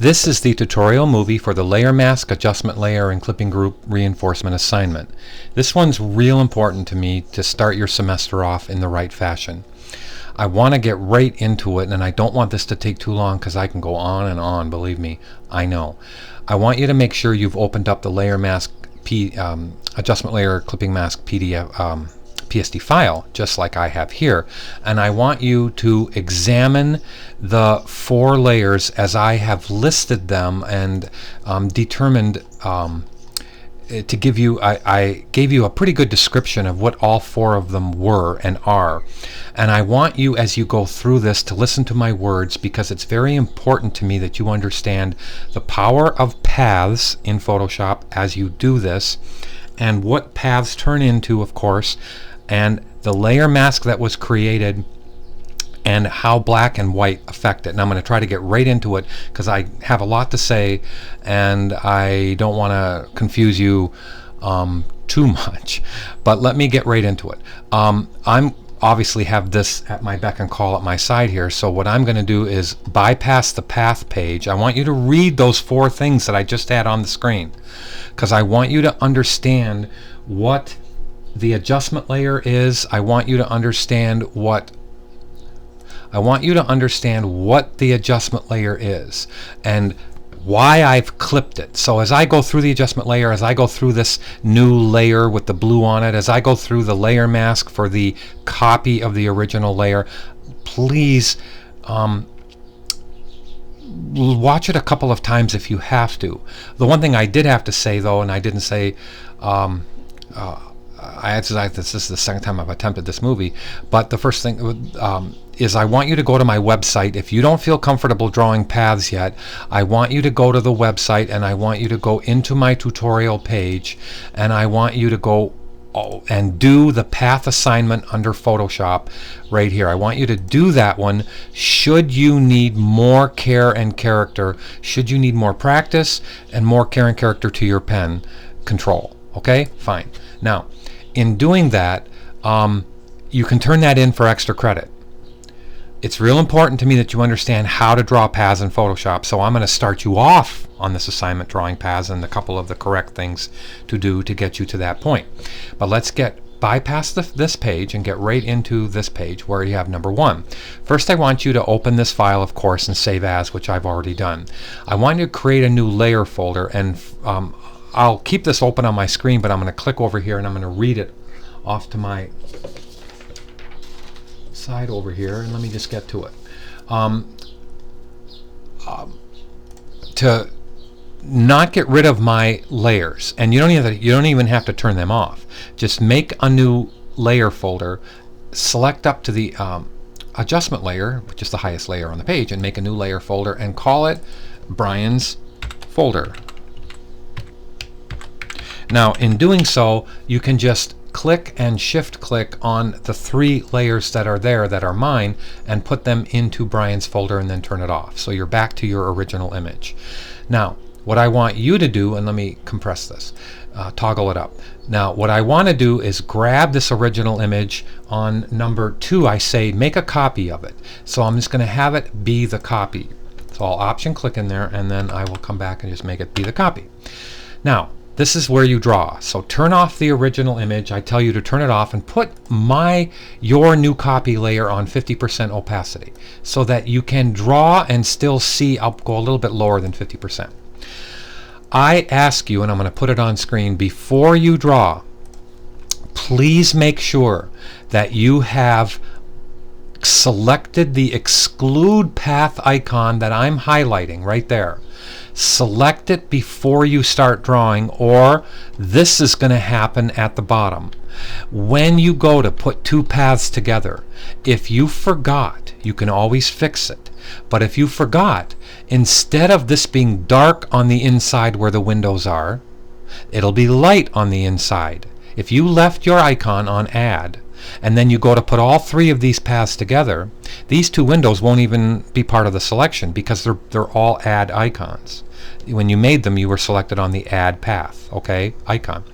This is the tutorial movie for the LayerMask adjustment layer and clipping group reinforcement assignment. This one's real important to me to start your semester off in the right fashion. I want to get right into it, and I don't want this to take too long because I can go on and on, believe me, I know. I want you to make sure you've opened up the LayerMask adjustment layer clipping mask PDF PSD file, just like I have here, and I want you to examine the 4 layers as I have listed them and determined to give you, I gave you a pretty good description of what all 4 of them were and are. And I want you, as you go through this, to listen to my words, because it's very important to me that you understand the power of paths in Photoshop as you do this, and what paths turn into, of course, and the layer mask that was created and how black and white affect it. And I'm going to try to get right into it because I have a lot to say and I don't want to confuse you too much. But let me get right into it. I'm obviously have this at my beck and call at my side here, so what I'm going to do is bypass the path page. I want you to read those 4 things that I just had on the screen, because I want you to understand what the adjustment layer is. I want you to understand what the adjustment layer is and why I've clipped it. So as I go through the adjustment layer, as I go through this new layer with the blue on it, as I go through the layer mask for the copy of the original layer, please watch it a couple of times if you have to. The one thing I did have to say, though, and I didn't say, this is the second time I've attempted this movie, but the first thing is I want you to go to my website. If you don't feel comfortable drawing paths yet, I want you to go to the website and I want you to go into my tutorial page, and I want you to go and do the path assignment under Photoshop right here. I want you to do that one. Should you need more care and character, should you need more practice and more care and character to your pen control. Okay, fine. Now, in doing that, you can turn that in for extra credit. It's real important to me that you understand how to draw paths in Photoshop, so I'm going to start you off on this assignment drawing paths and a couple of the correct things to do to get you to that point. But let's bypass this page and get right into this page where you have number 1. First, I want you to open this file, of course, and save as, which I've already done. I want you to create a new layer folder, and I'll keep this open on my screen, but I'm going to click over here and I'm going to read it off to my side over here, and let me just get to it. To not get rid of my layers, and you don't even have to turn them off. Just make a new layer folder, select up to the adjustment layer, which is the highest layer on the page, and make a new layer folder and call it Brian's folder. Now, in doing so, you can just click and shift click on the 3 layers that are there that are mine and put them into Brian's folder and then turn it off. So you're back to your original image. Now, what I want you to do, and let me compress this, toggle it up. Now, what I want to do is grab this original image. On number 2, I say make a copy of it. So I'm just going to have it be the copy. So I'll option click in there, and then I will come back and just make it be the copy. Now, this is where you draw. So turn off the original image. I tell you to turn it off and put your new copy layer on 50% opacity so that you can draw and still see. I'll go a little bit lower than 50%. I ask you, and I'm going to put it on screen, before you draw, please make sure that you have selected the exclude path icon that I'm highlighting right there. Select it before you start drawing, or this is going to happen at the bottom. When you go to put 2 paths together, if you forgot, you can always fix it. But if you forgot, instead of this being dark on the inside where the windows are, it'll be light on the inside. If you left your icon on add, and then you go to put all 3 of these paths together, these 2 windows won't even be part of the selection because they're all add icons. When you made them, you were selected on the add path, okay, icon.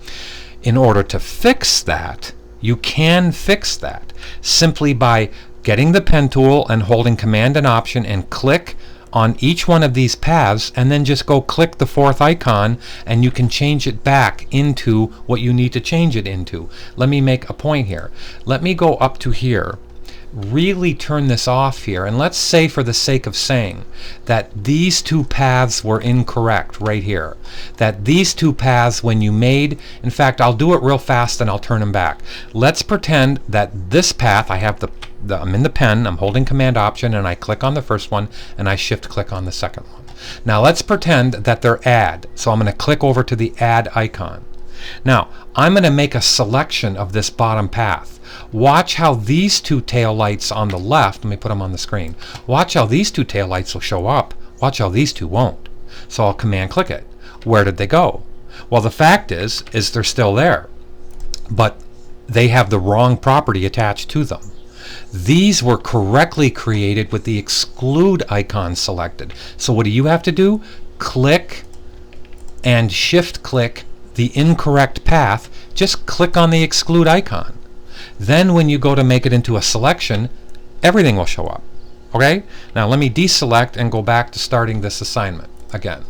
In order to fix that, you can fix that simply by getting the pen tool and holding Command and Option and click on each one of these paths, and then just go click the fourth icon and you can change it back into what you need to change it into. Let me make a point here. Let me go up to here, really turn this off here, and let's say, for the sake of saying, that these two paths were incorrect right here. That these two paths, when you made, in fact, I'll do it real fast and I'll turn them back. Let's pretend that this path, I have I'm in the pen, I'm holding Command Option, and I click on the first one and I shift click on the second one. Now let's pretend that they're add. So I'm going to click over to the add icon. Now I'm going to make a selection of this bottom path. Watch how these two tail lights on the left, let me put them on the screen. Watch how these two tail lights will show up. Watch how these two won't. So I'll Command click it. Where did they go? Well, the fact is they're still there, but they have the wrong property attached to them. These were correctly created with the Exclude icon selected. So what do you have to do? Click and shift click the incorrect path. Just click on the Exclude icon. Then when you go to make it into a selection, everything will show up. Okay? Now let me deselect and go back to starting this assignment again.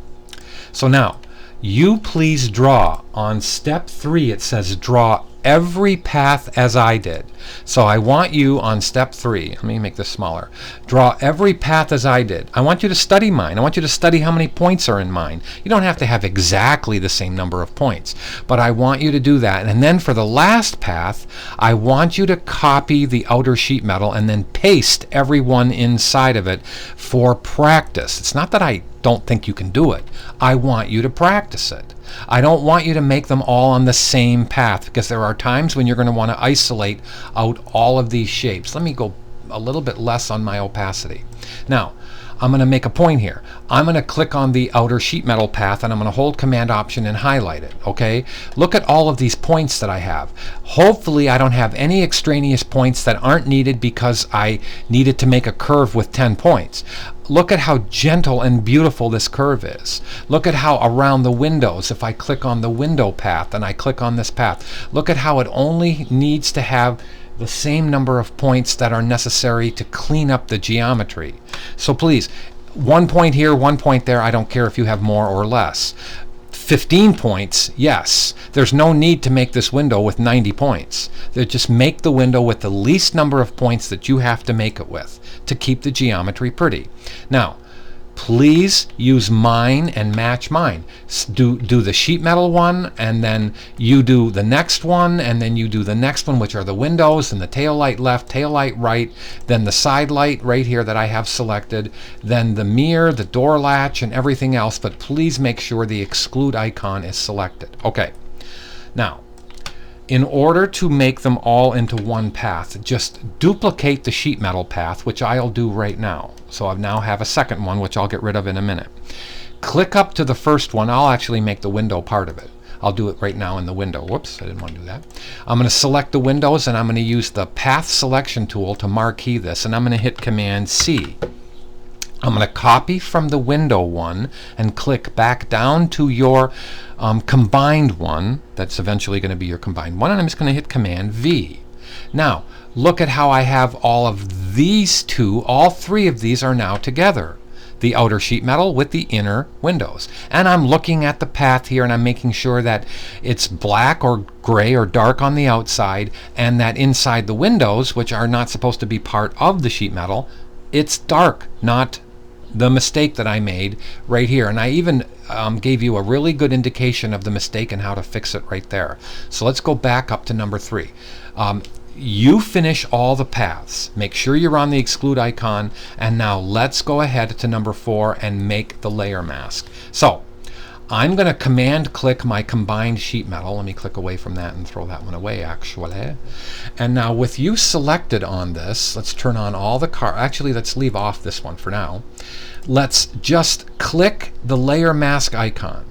So now, you please draw on step 3. It says draw every path as I did. So I want you on step 3, let me make this smaller, draw every path as I did. I want you to study mine. I want you to study how many points are in mine. You don't have to have exactly the same number of points, but I want you to do that. And then for the last path, I want you to copy the outer sheet metal and then paste every one inside of it for practice. It's not that I don't think you can do it. I want you to practice it. I don't want you to make them all on the same path, because there are times when you're going to want to isolate out all of these shapes. Let me go a little bit less on my opacity. Now, I'm going to make a point here. I'm going to click on the outer sheet metal path and I'm going to hold Command Option and highlight it. Okay? Look at all of these points that I have. Hopefully I don't have any extraneous points that aren't needed because I needed to make a curve with 10 points. Look at how gentle and beautiful this curve is. Look at how around the windows, if I click on the window path and I click on this path, look at how it only needs to have the same number of points that are necessary to clean up the geometry. So please, 1 point here, 1 point there, I don't care if you have more or less. 15 points, yes. There's no need to make this window with 90 points. Just make the window with the least number of points that you have to make it with to keep the geometry pretty. Now, please use mine and match mine. Do the sheet metal one, and then you do the next one, and then you do the next one, which are the windows and the tail light left, tail light right, then the side light right here that I have selected, then the mirror, the door latch, and everything else. But please make sure the Exclude icon is selected. Okay. Now, in order to make them all into one path, just duplicate the sheet metal path, which I'll do right now. So I now have a second one, which I'll get rid of in a minute. Click up to the first one. I'll actually make the window part of it. I'll do it right now in the window. Whoops, I didn't want to do that. I'm going to select the windows, and I'm going to use the Path Selection tool to marquee this, and I'm going to hit Command C. I'm going to copy from the window one and click back down to your combined one. That's eventually going to be your combined one, and I'm just going to hit Command V. Now, look at how I have all of these two, all three of these are now together. The outer sheet metal with the inner windows. And I'm looking at the path here, and I'm making sure that it's black or gray or dark on the outside, and that inside the windows, which are not supposed to be part of the sheet metal, it's dark, not the mistake that I made right here. And I even gave you a really good indication of the mistake and how to fix it right there. So let's go back up to number 3. You finish all the paths. Make sure you're on the Exclude icon, and now let's go ahead to number 4 and make the layer mask. So I'm going to Command click my combined sheet metal. Let me click away from that and throw that one away actually. And now with you selected on this, let's turn on all the actually let's leave off this one for now. Let's just click the layer mask icon.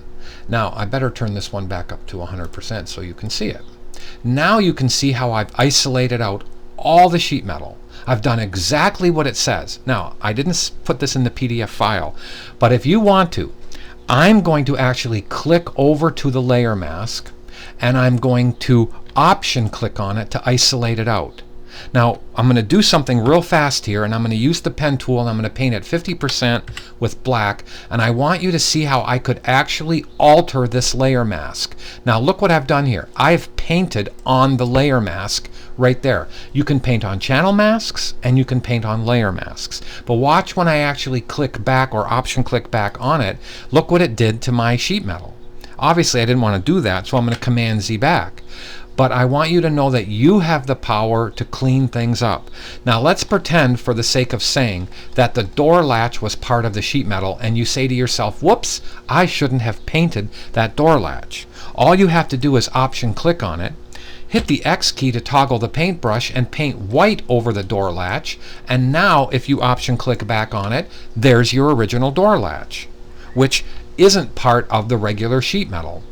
Now I better turn this one back up to 100% so you can see it. Now you can see how I've isolated out all the sheet metal. I've done exactly what it says. Now, I didn't put this in the PDF file, but if you want to, I'm going to actually click over to the layer mask, and I'm going to option click on it to isolate it out. Now I'm going to do something real fast here, and I'm going to use the pen tool, and I'm going to paint at 50% with black, and I want you to see how I could actually alter this layer mask. Now look what I've done here. I've painted on the layer mask right there. You can paint on channel masks and you can paint on layer masks. But watch when I actually click back or option click back on it. Look what it did to my sheet metal. Obviously I didn't want to do that, so I'm going to Command Z back. But I want you to know that you have the power to clean things up. Now let's pretend, for the sake of saying, that the door latch was part of the sheet metal, and you say to yourself, whoops, I shouldn't have painted that door latch. All you have to do is option click on it, hit the X key to toggle the paintbrush, and paint white over the door latch, and now if you option click back on it, there's your original door latch, which isn't part of the regular sheet metal.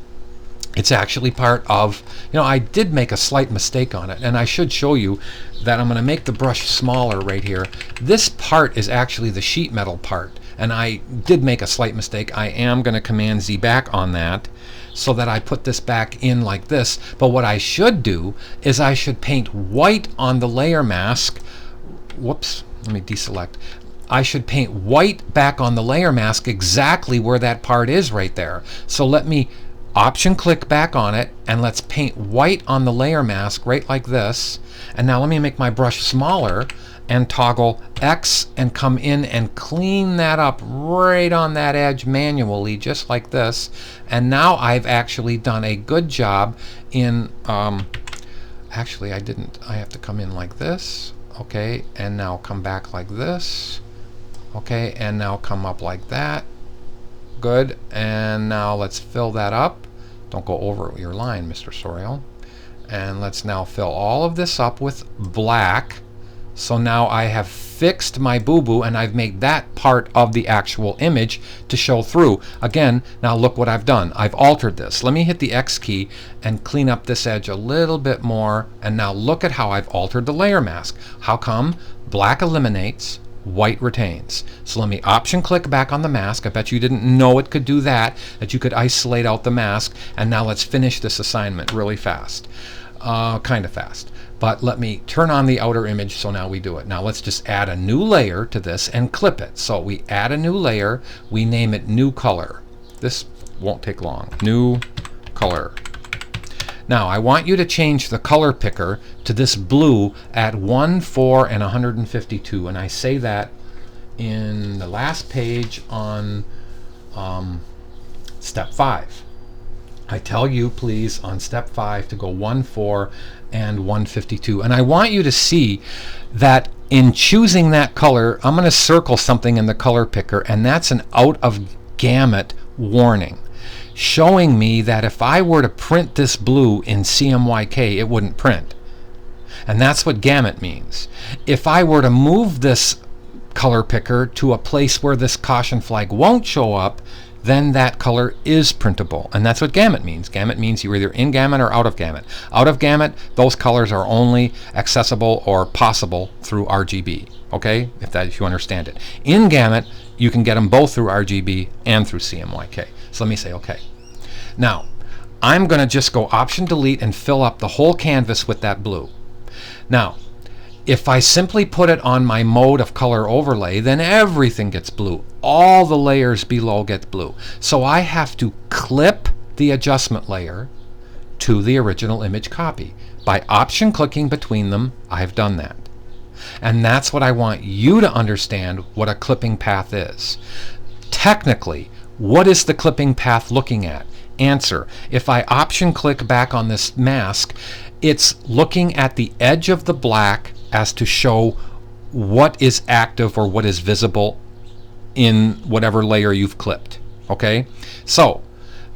It's actually part of, I did make a slight mistake on it, and I should show you that. I'm going to make the brush smaller right here. This part is actually the sheet metal part, and I did make a slight mistake. I am going to Command Z back on that so that I put this back in like this. But what I should do is I should paint white on the layer mask. Whoops, let me deselect. I should paint white back on the layer mask exactly where that part is right there. So let me option click back on it, and let's paint white on the layer mask right like this. And now let me make my brush smaller and toggle X and come in and clean that up right on that edge manually, just like this. And now I've actually done a good job in actually I didn't. I have to come in like this, okay, and now come back like this, okay, and now come up like that. Good. And now let's fill that up. Don't go over your line, Mr. Sorial. And let's now fill all of this up with black. So now I have fixed my boo-boo, and I've made that part of the actual image to show through. Again, now look what I've done. I've altered this. Let me hit the X key and clean up this edge a little bit more. And now look at how I've altered the layer mask. How come? Black eliminates, white retains. So let me option click back on the mask. I bet you didn't know it could do that you could isolate out the mask. And now let's finish this assignment really fast. Kind of fast. But let me turn on the outer image, so now we do it. Now let's just add a new layer to this and clip it. So we add a new layer, we name it New Color. This won't take long. New Color. Now I want you to change the color picker to this blue at 1, 4, and 152. And I say that in the last page on step 5. I tell you, please, on step 5 to go 1, 4, and 152. And I want you to see that in choosing that color, I'm going to circle something in the color picker, and that's an out of gamut warning, showing me that if I were to print this blue in CMYK, it wouldn't print. And that's what gamut means. If I were to move this color picker to a place where this caution flag won't show up, then that color is printable. And that's what gamut means. Gamut means you're either in gamut or out of gamut. Out of gamut, those colors are only accessible or possible through RGB. Okay, if you understand it. In gamut, you can get them both through RGB and through CMYK. So let me say okay. Now, I'm going to just go option delete and fill up the whole canvas with that blue. Now, if I simply put it on my mode of color overlay, then everything gets blue. All the layers below get blue. So I have to clip the adjustment layer to the original image copy. By option clicking between them, I've done that. And that's what I want you to understand what a clipping path is. Technically, what is the clipping path looking at? Answer: if I option click back on this mask, it's looking at the edge of the black as to show what is active or what is visible in whatever layer you've clipped. Okay, so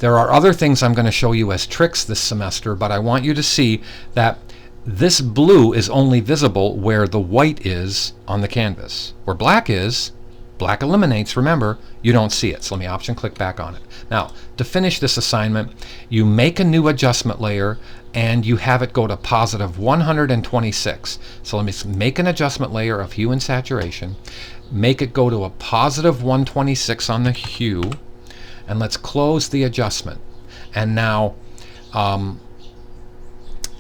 there are other things I'm going to show you as tricks this semester, but I want you to see that this blue is only visible where the white is on the canvas. Where black is, black eliminates, remember, you don't see it. So let me option click back on it. Now, to finish this assignment, you make a new adjustment layer and you have it go to positive 126. So let me make an adjustment layer of hue and saturation, make it go to a positive 126 on the hue, and let's close the adjustment. And now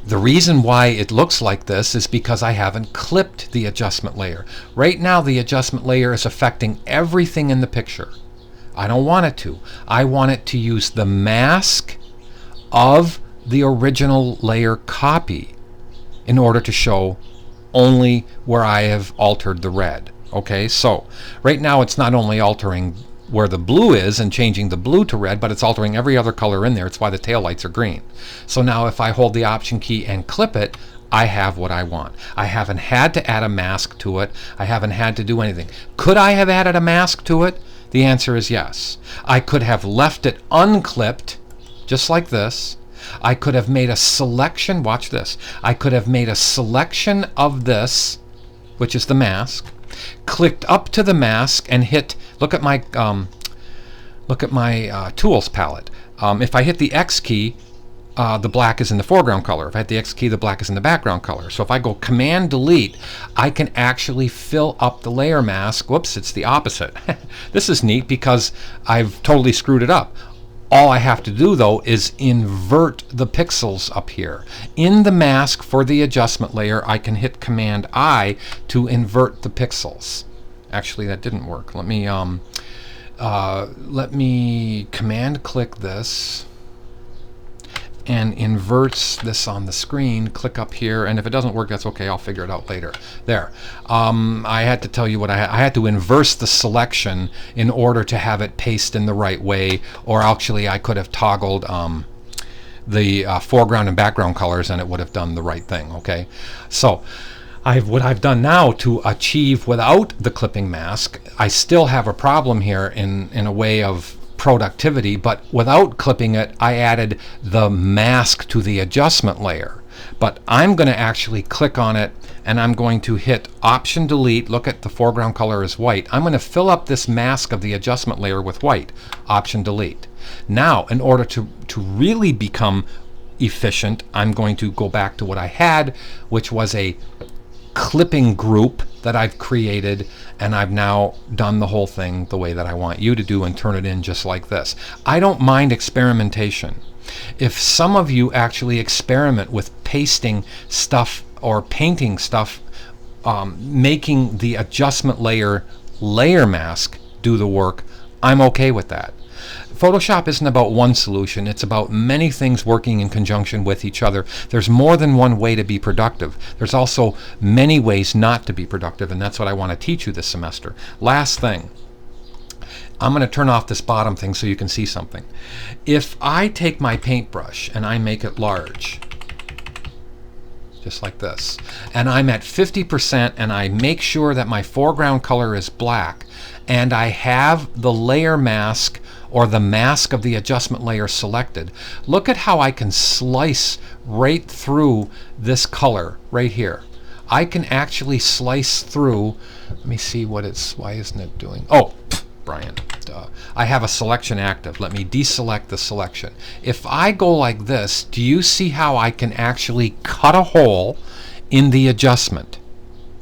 The reason why it looks like this is because I haven't clipped the adjustment layer. Right now the adjustment layer is affecting everything in the picture. I don't want it to. I want it to use the mask of the original layer copy in order to show only where I have altered the red. Okay, so right now it's not only altering where the blue is and changing the blue to red, but it's altering every other color in there. It's why the taillights are green. So now if I hold the Option key and clip it, I have what I want. I haven't had to add a mask to it. I haven't had to do anything. Could I have added a mask to it? The answer is yes. I could have left it unclipped, just like this. I could have made a selection, watch this. I could have made a selection of this, which is the mask, clicked up to the mask and hit, look at my tools palette. If I hit the X key, the black is in the foreground color. If I hit the X key, the black is in the background color. So if I go Command Delete, I can actually fill up the layer mask. Whoops, it's the opposite. This is neat because I've totally screwed it up. All I have to do though is invert the pixels up here. In the mask for the adjustment layer, I can hit Command I to invert the pixels. Actually, that didn't work. Let me command click this and inverts this on the screen. Click up here, and if it doesn't work, that's okay. I'll figure it out later. There. I had to tell you what I had to inverse the selection in order to have it paste in the right way, or actually I could have toggled the foreground and background colors and it would have done the right thing. Okay, so what I've done now to achieve without the clipping mask, I still have a problem here in a way of productivity, but without clipping it, I added the mask to the adjustment layer. But I'm going to actually click on it and I'm going to hit Option Delete. Look at the foreground color is white. I'm going to fill up this mask of the adjustment layer with white. Option Delete. Now, in order to really become efficient, I'm going to go back to what I had, which was a clipping group that I've created, and I've now done the whole thing the way that I want you to do and turn it in just like this. I don't mind experimentation. If some of you actually experiment with pasting stuff or painting stuff, making the adjustment layer mask do the work, I'm okay with that. Photoshop isn't about one solution. It's about many things working in conjunction with each other. There's more than one way to be productive. There's also many ways not to be productive, and that's what I want to teach you this semester. Last thing, I'm going to turn off this bottom thing so you can see something. If I take my paintbrush and I make it large, just like this, and I'm at 50% and I make sure that my foreground color is black, and I have the layer mask or the mask of the adjustment layer selected, look at how I can slice right through this color right here. I can actually slice through. Let me see what it's, why isn't it doing? Oh, Brian, duh. I have a selection active. Let me deselect the selection. If I go like this, do you see how I can actually cut a hole in the adjustment?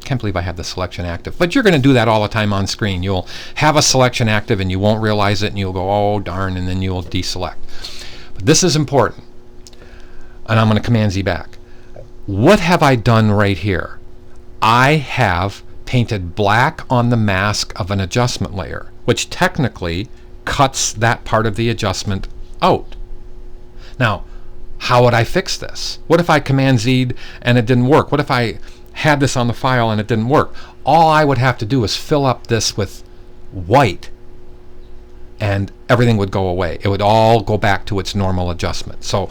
Can't believe I have the selection active, but you're going to do that all the time on screen. You'll have a selection active and you won't realize it and you'll go, oh darn, and then you'll deselect. But this is important, and I'm going to Command Z back. What have I done right here? I have painted black on the mask of an adjustment layer, which technically cuts that part of the adjustment out. Now, how would I fix this? What if I Command Z'd and it didn't work? What if I had this on the file and it didn't work? All I would have to do is fill up this with white and everything would go away. It would all go back to its normal adjustment. So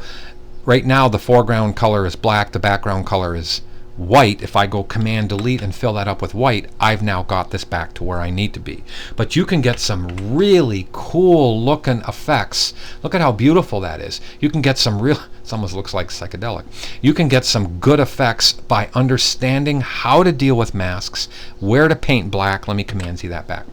right now the foreground color is black, the background color is white. If I go Command Delete and fill that up with white, I've now got this back to where I need to be. But you can get some really cool looking effects. Look at how beautiful that is. You can get some real, it almost looks like psychedelic. You can get some good effects by understanding how to deal with masks, where to paint black. Let me Command Z that back,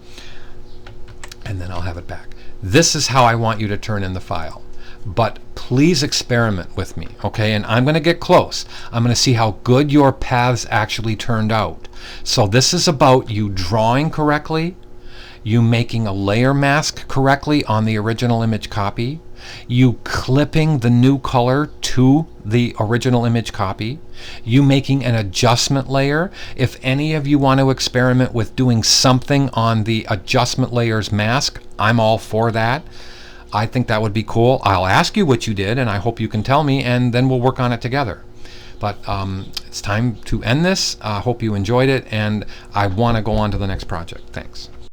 and then I'll have it back. This is how I want you to turn in the file. But please experiment with me, okay? And I'm going to get close. I'm going to see how good your paths actually turned out. So this is about you drawing correctly, you making a layer mask correctly on the original image copy, you clipping the new color to the original image copy, you making an adjustment layer. If any of you want to experiment with doing something on the adjustment layers mask, I'm all for that. I think that would be cool. I'll ask you what you did, and I hope you can tell me, and then we'll work on it together. But it's time to end this. I hope you enjoyed it, and I want to go on to the next project. Thanks.